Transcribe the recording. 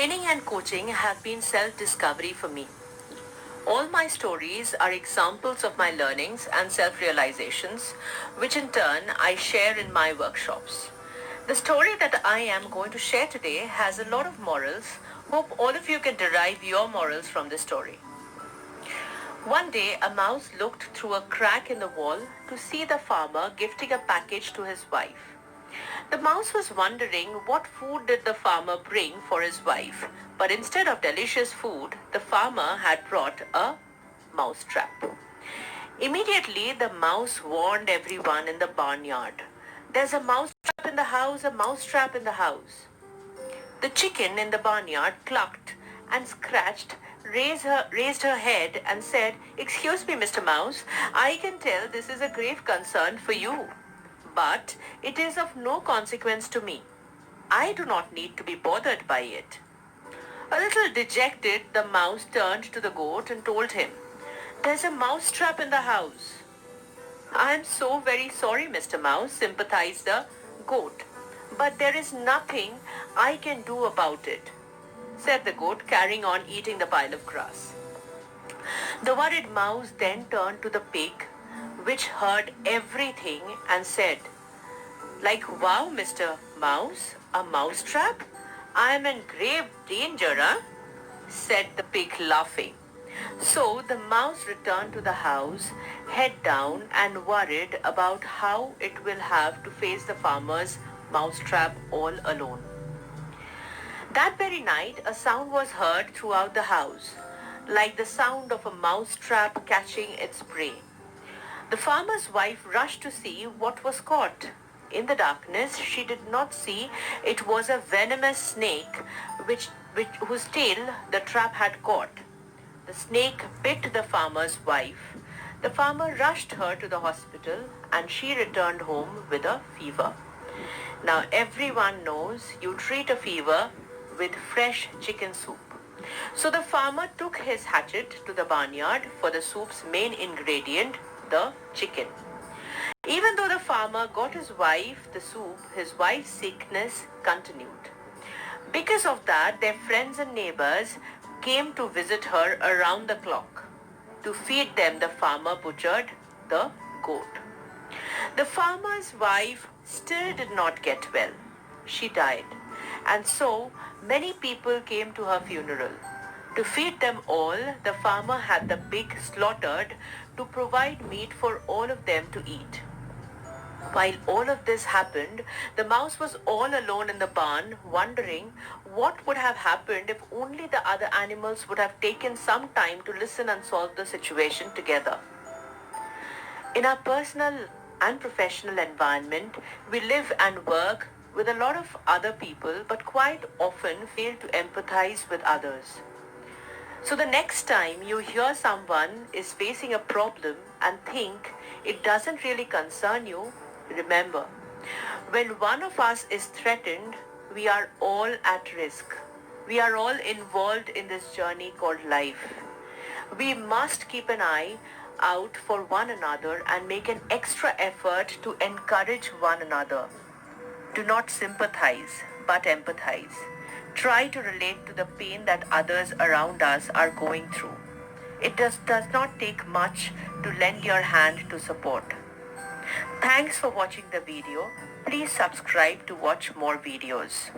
Training and coaching have been self-discovery for me. All my stories are examples of my learnings and self-realizations, which in turn I share in my workshops. The story that I am going to share today has a lot of morals. Hope all of you can derive your morals from this story. One day, a mouse looked through a crack in the wall to see the farmer gifting a package to his wife. The mouse was wondering what food did the farmer bring for his wife, but instead of delicious food, the farmer had brought a mouse trap. Immediately, the mouse warned everyone in the barnyard. There's a mouse trap in the house, a mouse trap in the house. The chicken in the barnyard clucked and scratched, raised her head and said, "Excuse me, Mr. Mouse, I can tell this is a grave concern for you, but it is of no consequence to me. I do not need to be bothered by it." A little dejected, the mouse turned to the goat and told him, "There's a mouse trap in the house." "I am so very sorry, Mr. Mouse," sympathized the goat, "but there is nothing I can do about it," said the goat, carrying on eating the pile of grass. The worried mouse then turned to the pig, which heard everything and said, "Like, wow, Mr. Mouse, a mouse trap? I am in grave danger, huh?" said the pig, laughing. So the mouse returned to the house, head down and worried about how it will have to face the farmer's mousetrap all alone. That very night, a sound was heard throughout the house, like the sound of a mousetrap catching its prey. The farmer's wife rushed to see what was caught. In the darkness, she did not see it was a venomous snake whose tail the trap had caught. The snake bit the farmer's wife. The farmer rushed her to the hospital and she returned home with a fever. Now everyone knows you treat a fever with fresh chicken soup. So the farmer took his hatchet to the barnyard for the soup's main ingredient, the chicken. Even though the farmer got his wife the soup, his wife's sickness continued. Because of that, their friends and neighbors came to visit her around the clock. To feed them, the farmer butchered the goat. The farmer's wife still did not get well. She died, and so many people came to her funeral. To feed them all, the farmer had the pig slaughtered to provide meat for all of them to eat. While all of this happened, the mouse was all alone in the barn, wondering what would have happened if only the other animals would have taken some time to listen and solve the situation together. In our personal and professional environment, we live and work with a lot of other people, but quite often fail to empathize with others. So the next time you hear someone is facing a problem and think it doesn't really concern you, remember, when one of us is threatened, we are all at risk. We are all involved in this journey called life. We must keep an eye out for one another and make an extra effort to encourage one another. Do not sympathize, but empathize. Try to relate to the pain that others around us are going through. It does not take much to lend your hand to support. Thanks for watching the video. Please subscribe to watch more videos.